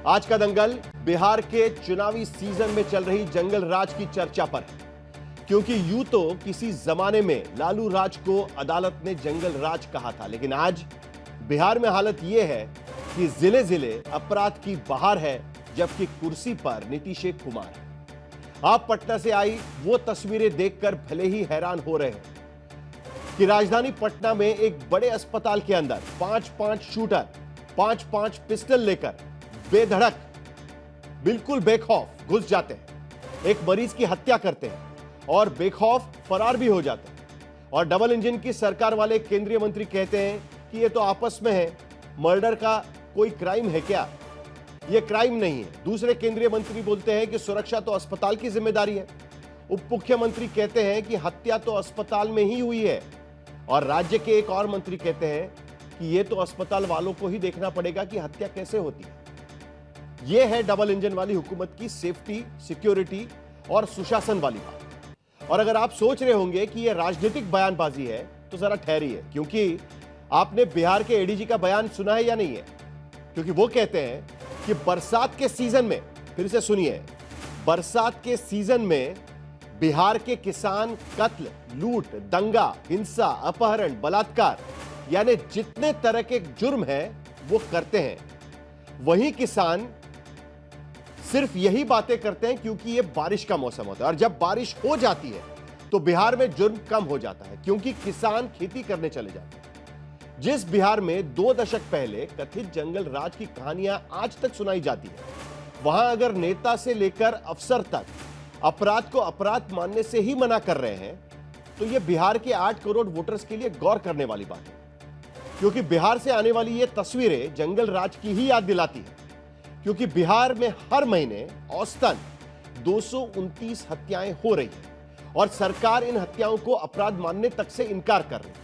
आज का दंगल बिहार के चुनावी सीजन में चल रही जंगल राज की चर्चा पर है, क्योंकि यूं तो किसी जमाने में लालू राज को अदालत ने जंगल राज कहा था, लेकिन आज बिहार में हालत यह है कि जिले जिले अपराध की बहार है, जबकि कुर्सी पर नीतीश कुमार है। आप पटना से आई वो तस्वीरें देखकर भले ही हैरान हो रहे हैं कि राजधानी पटना में एक बड़े अस्पताल के अंदर 5-5 शूटर 5-5 पिस्टल लेकर बेधड़क, बिल्कुल बेखौफ घुस जाते हैं, एक मरीज की हत्या करते हैं और बेखौफ फरार भी हो जाते हैं। और डबल इंजन की सरकार वाले केंद्रीय मंत्री कहते हैं कि ये तो आपस में है, मर्डर का कोई क्राइम है क्या? ये क्राइम नहीं है। दूसरे केंद्रीय मंत्री बोलते हैं कि सुरक्षा तो अस्पताल की जिम्मेदारी है। उप मुख्यमंत्री कहते हैं कि हत्या तो अस्पताल में ही हुई है, और राज्य के एक और मंत्री कहते हैं कि ये तो अस्पताल वालों को ही देखना पड़ेगा कि हत्या कैसे होती है। यह है डबल इंजन वाली हुकूमत की सेफ्टी, सिक्योरिटी और सुशासन वाली बात। और अगर आप सोच रहे होंगे कि यह राजनीतिक बयानबाजी है, तो जरा ठहरिए, क्योंकि आपने बिहार के एडीजी का बयान सुना है या नहीं है? क्योंकि वो कहते हैं कि बरसात के सीजन में, फिर से सुनिए, बरसात के सीजन में बिहार के किसान कत्ल, लूट, दंगा, हिंसा, अपहरण, बलात्कार, यानी जितने तरह के जुर्म हैं वो करते हैं। वही किसान सिर्फ यही बातें करते हैं क्योंकि ये बारिश का मौसम होता है, और जब बारिश हो जाती है तो बिहार में जुर्म कम हो जाता है, क्योंकि किसान खेती करने चले जाते हैं। जिस बिहार में 2 दशक पहले कथित जंगल राज की कहानियां आज तक सुनाई जाती है, वहां अगर नेता से लेकर अफसर तक अपराध को अपराध मानने से ही मना कर रहे हैं, तो यह बिहार के 8 करोड़ वोटर्स के लिए गौर करने वाली बात है। क्योंकि बिहार से आने वाली ये तस्वीरें जंगल राज की ही याद दिलाती है, क्योंकि बिहार में हर महीने औसतन 229 हत्याएं हो रही हैं, और सरकार इन हत्याओं को अपराध मानने तक से इनकार कर रही है।